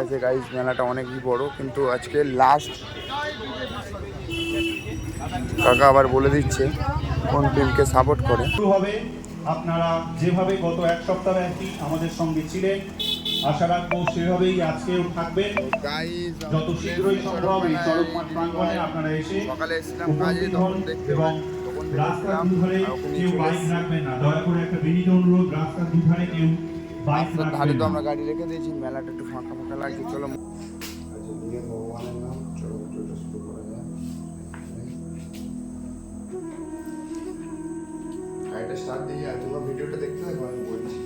আছে গাইস, মেলাটা অনেকই বড়, কিন্তু আজকে লাস্ট। কাকা আবার বলে দিচ্ছে কোন টিমকে সাপোর্ট করে। আপনারা যেভাবে গত এক সপ্তাহ ব্যাপী আমাদের সঙ্গে ছিলেন, আশা রাখবো সেভাবেই আজকেও থাকবেন। যত শীঘ্রই সম্ভব এই চড়ক মাঠ প্রাঙ্গণে আপনারা এসে সকালে এসেছিলাম কাজে, উপস্থিত হন তখন দেখতে এবং তখন রাস্তার দেখেছিলাম দুধারে কেউ বাইক রাখবেন না। দয়া করে একটা বিনীত অনুরোধ, রাস্তার দুধারে কেউ বাইক রাস্তার ধারে রাখবেন তো না। আমরা গাড়ি রেখে দিয়েছি, মেলাটা একটু ফাঁকা ফাঁকা লাগছে। চলো ভগবানের নাম, চলো শুরু করা যায়। গাড়িটা স্টার্ট দিয়ে আর তোমরা ভিডিওটা দেখতে থাকো, আমি বলছি।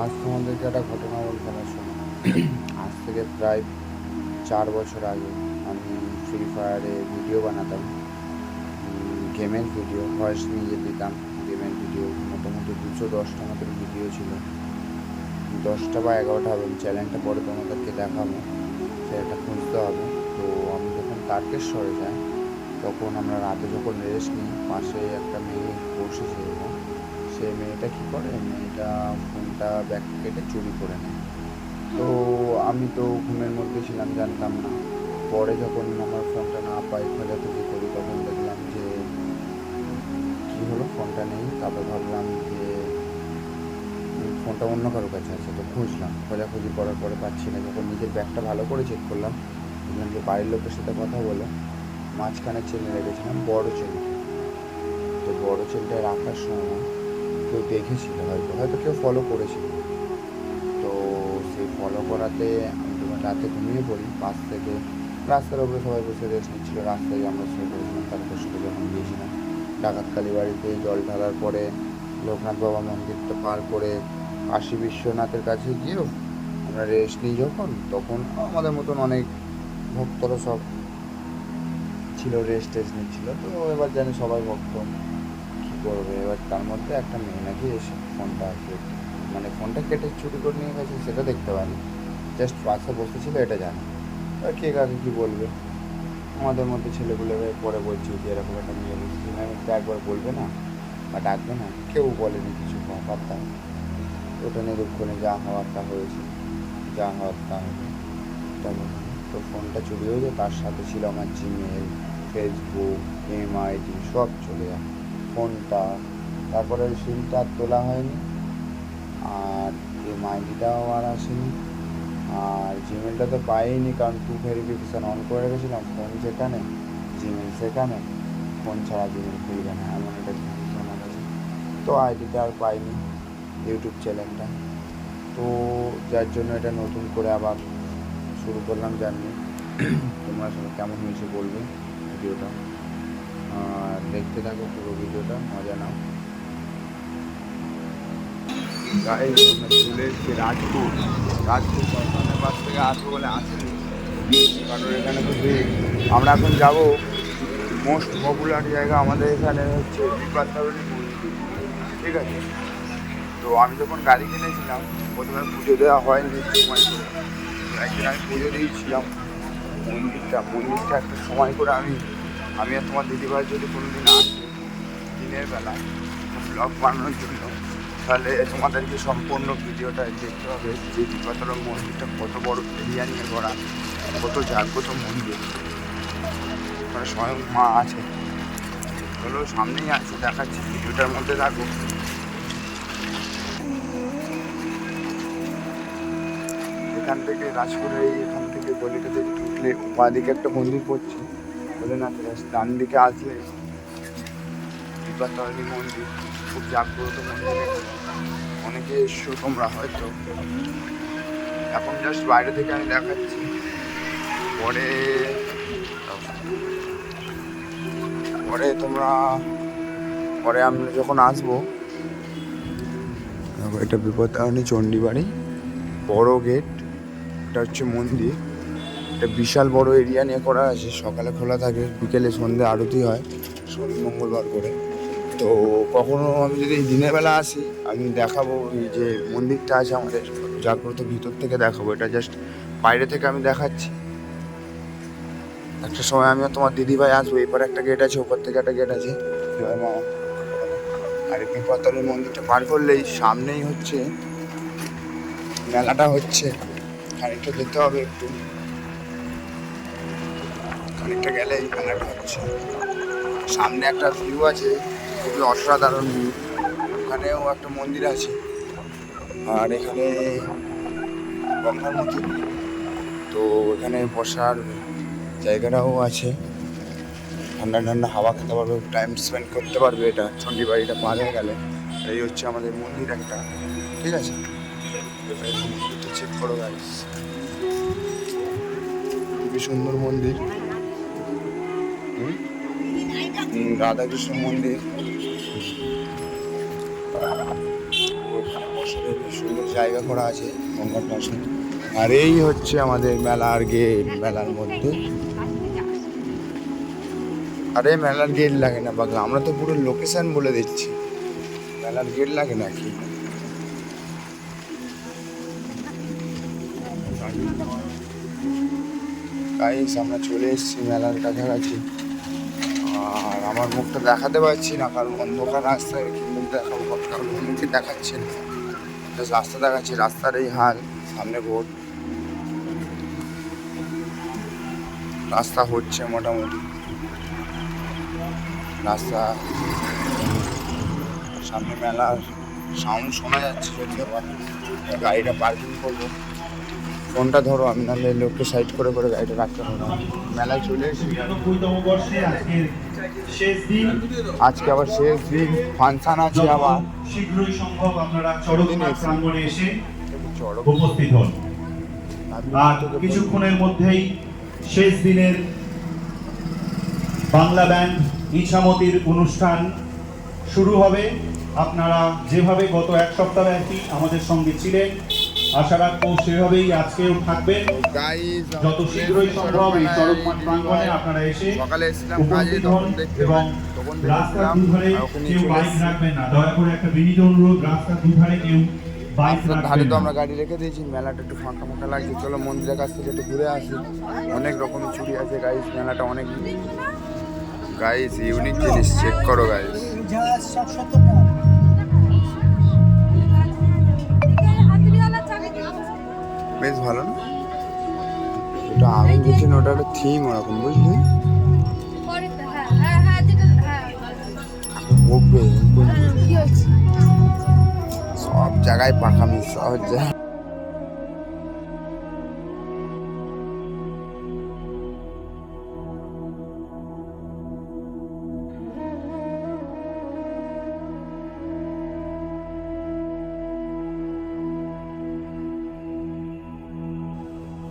আজ তোমাদেরকে একটা ঘটনা বলতে শোনো। আজ থেকে প্রায় 4 বছর আগে আমি ফ্রি ফায়ারে ভিডিও বানাতাম, গেমের ভিডিও, ভয়েস নিজে দিতাম। গেমের ভিডিও মোটামুটি 210টা মতো ভিডিও ছিল, 10টা বা 11টা হবে। চ্যানেলটা পরে তোমাদেরকে দেখাবো, সেটা খুঁজতে হবে। তো আমি যখন তারকেশ্বরে যাই, তখন আমরা রাতে যখন রেস্ট নিই, পাশে একটা মেয়ে বসেছিল। সেই মেয়েটা কী করে, মেয়েটা ফোনটা ব্যাগ কেটে চুরি করে নেয়। তো আমি তো ঘুমের মধ্যে ছিলাম, জানতাম না। পরে যখন আমার ফোনটা না পাই, খোঁজাখুঁজি করি, তখন দেখলাম যে কী হলো, ফোনটা নেই। তারপর ভাবলাম যে ফোনটা অন্য কারো কাছে আছে, তো খুঁজলাম। খোঁজাখুঁজি করার পরে পাচ্ছি না। যখন নিজের ব্যাগটা ভালো করে চেক করলাম, দেখলাম যে বাড়ির লোকের সাথে কথা বলে মাঝখানে চেনে রেখেছিলাম বড় চেনটা। তো বড় চেনটা রাখার সময় কেউ দেখেছিল, হয়তো হয়তো কেউ ফলো করেছিল। তো সেই ফলো করাতে আমি যখন রাতে ঘুমিয়ে পড়ি, পাশ থেকে রাস্তার উপরে সবাই বসে রেস্ট নিচ্ছিল, রাস্তায় আমরা শুয়ে পড়েছিলাম। তারপর সাথে যখন গিয়েছিলাম ডাকাতকালী বাড়িতে জল ঢালার পরে, লোকনাথ বাবা মন্দিরটা পার করে কাশী বিশ্বনাথের কাছে গিয়েও আমরা রেস্ট নিই যখন, তখন আমাদের মতন অনেক ভক্তরা সব ছিল, রেস্ট নিচ্ছিল। তো এবার জানি সবাই ভক্ত কী করবে। এবার তার মধ্যে একটা মেয়ে নাকি এসে ফোনটা ফোনটা কেটে চুরি করে নিয়ে গেছে, সেটা দেখতে পাইনি, জাস্ট পাশে বসেছিল, এটা জানি। এবার কে কাকে কী বলবে। আমাদের মধ্যে ছেলেগুলো পরে বলছি যে এরকম একটা মেয়ে বলছি, আমি তো একবার বলবে না বা ডাকবে না, কেউ বলেনি কিছু, পাত্তা। ওটা নিয়ে দুঃখ নেই, যা হওয়ার তা হয়েছে, যা হওয়ার তা হবে। তো ফোনটা চুরি হয়েছে, তার সাথে ছিল আমার জিমেল, ফেসবুক, এমআইডি সব চলে যায় ফোনটা। তারপরে সিমটা তোলা হয়নি, আর এমআইডিটাও আর আসেনি, আর জিমেলটা তো পাইনি, কারণ 2 ভেরিফিকেশান অন করে রেখেছিলাম। ফোন যেখানে, জিমেল সেখানে, ফোন ছাড়া জিমেল খুলবে না, এমন একটা জিনিস আমার কাছে। তো আইডিটা আর পাইনি, ইউটিউব চ্যানেলটা। তো যার জন্য এটা নতুন করে আবার শুরু করলাম জার্নি। তোমরা সবাই কেমন হয়েছে বলবে ভিডিওটা, আর দেখতে থাকো পুরো ভিডিওটা, মজা নাও। চলে এসেছি রাজপুর সরকারের পাশ থেকে আসবো বলে আসেনি, কারণ এখানে তো আমরা এখন যাব মোস্ট পপুলার জায়গা আমাদের এখানে হচ্ছে বিপাশাবরী মন্দির, ঠিক আছে। তো আমি যখন গাড়ি কিনেছিলাম, প্রথমে পুজো দেওয়া হয়নি সময় করে, একদিন আমি পুজো দিয়েছিলাম মন্দিরটা একটা সময় করে। আমি আর তোমার দিদিভাই যদি কোনো দিন আসে দিনের বেলা ব্লগ বানানোর জন্য, তাহলে তোমাদেরকে সম্পূর্ণ ভিডিওটা দেখতে হবে যে বিপাতরম মন্দিরটা কত বড় এরিয়া নিয়ে করা, কত জাগ্রত মন্দির, মানে স্বয়ং মা আছে। চলো সামনেই আছে, দেখাচ্ছি, ভিডিওটার মধ্যে থাকো। এখান থেকে রাজপুরের এখান থেকে গলিটা থেকে ঢুকলে বাঁদিকে একটা মন্দির পড়ছে, ভোলেনাথ। ডান দিকে আসলে বিপাতরণী মন্দির, খুব জাগ্রত মন্দির। অনেকে এসছো তোমরা হয়তো, এখন জাস্ট বাইরে থেকে আমি দেখাচ্ছি। পরে আমরা যখন আসবো, এটা বিপত্তারিণী চণ্ডীবাড়ি, বড় গেট। এটা হচ্ছে মন্দির, এটা বিশাল বড় এরিয়া নিয়ে করা আছে। সকালে খোলা থাকে, বিকেলে সন্ধ্যে আরতি হয়। শনি মঙ্গলবার করে। তো কখনো আমি যদি দিনের বেলা আসি আমি দেখাবো এই যে মন্দিরটা আছে আমাদের জাগ্রত, ভিতর থেকে দেখাবো। এটা জাস্ট বাইরে থেকে আমি দেখাচ্ছি। একটা সময় আমিও তোমার দিদিভাই আসবো। এরপর একটা গেট আছে, ওপর থেকে একটা গেট আছে। আর এই পিপাতলের মন্দিরটা পার করলেই সামনেই হচ্ছে মেলাটা হচ্ছে। খানিকটা যেতে হবে, একটু খানিকটা গেলেই মেলাটা হচ্ছে। সামনে একটা ভিউ আছে, খুবই অসাধারণ ভিউ। ওখানেও একটা মন্দির আছে, আর এখানে গঙ্গার মতো, তো এখানে বসার জায়গাটাও আছে। ঠান্ডা ঠান্ডা হাওয়া খেতে পারবে, টাইম স্পেন্ড করতে পারবে। এটা চণ্ডীবাড়িটা পার হয়ে গেলে এই হচ্ছে আমাদের মন্দির একটা, ঠিক আছে? মন্দিরটা চেক করো গাইস, খুবই সুন্দর মন্দির। রাধাকৃষ্ণ মন্দির, ওখানে বসার সুন্দর জায়গা করা আছে গঙ্গার পাশে। আর এই হচ্ছে আমাদের মেলার গেট। মেলার মধ্যে আরে মেলার গেট লাগে না পাগলা, আমরা তো পুরো লোকেশন বলে দিচ্ছি, মেলার গেট লাগে নাকি? গাইস আমরা চলে এসেছি মেলার কাছাকাছি, আর আমার মুখটা দেখাতে পারছি না কারণ অন্ধকার রাস্তায় কি মুখ দেখাবো, কারণ মুখে দেখাচ্ছে না, রাস্তা দেখাচ্ছি। রাস্তার এই হাল, সামনে বোর্ড, রাস্তা হচ্ছে মোটামুটি, রাস্তা সামনে মেলার সাউন্ড শোনা যাচ্ছে। যদিও গাড়িটা পার্কিং করবো, ফোনটা ধরো, আমি নাহলে লোককে সাইড করে করে গাড়িটা রাখতে পারবো। মেলায় চলে এসেছি, আজকে আবার শেষ দিন, ফাংশন আছে আবার। শীঘ্রই সম্ভব আপনারা চড়কমাঠ প্রাঙ্গণে এসে উপস্থিত হন। আর কিছুক্ষণের মধ্যেই শেষ দিনের বাংলা ব্যান্ড ইছামতির অনুষ্ঠান শুরু হবে। আপনারা যেভাবে গত এক সপ্তাহ ব্যাপী আমাদের সঙ্গে ছিলেন, আশা রাখবো সেভাবেই আজকেও থাকবেন। যত শীঘ্রই সম্ভব এই চড়কমাঠ প্রাঙ্গণে আপনারা এসে উপস্থিত হন এবং রাস্তার দুধারে কেউ বাইক রাখবেন না, দয়া করে একটা বিনীত অনুরোধ, রাস্তার দুধারে কেউ বাইক রাখবেন তো না। আমরা গাড়ি রেখে দিয়েছি, মেলাটা একটু ফাঁকা ফাঁকা লাগছে। চলো মন্দিরের কাছ থেকে একটু ঘুরে আসি। অনেক রকমের চুড়ি আছে গাইস, মেলাটা অনেক গাইস ইউনিক জিনিস, চেক করো গাইস। বেশ ভালো না? ওটা আমি দেখছি না, ওটা একটা থিম ওরকম, বুঝলি? বকবে সব জায়গায় পাখামি, সব জায়গায়।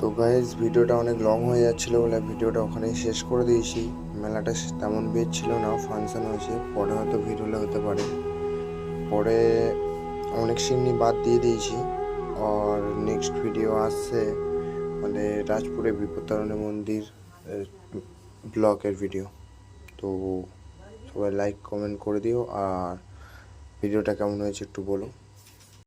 তো গাইজ ভিডিওটা অনেক লং হয়ে যাচ্ছিলো বলে ভিডিওটা ওখানেই শেষ করে দিয়েছি। মেলাটা তেমন বেশ ছিল না, ফাংশন হয়েছে, পরে হয়তো ভিড় হলে হতে পারে। পরে অনেক সিনই বাদ দিয়ে দিয়েছি। আর নেক্সট ভিডিও আসছে আমাদের রাজপুরে বিপত্তারণী মন্দির ব্লগের ভিডিও। তো সবাই লাইক কমেন্ট করে দিও, আর ভিডিওটা কেমন হয়েছে একটু বলো।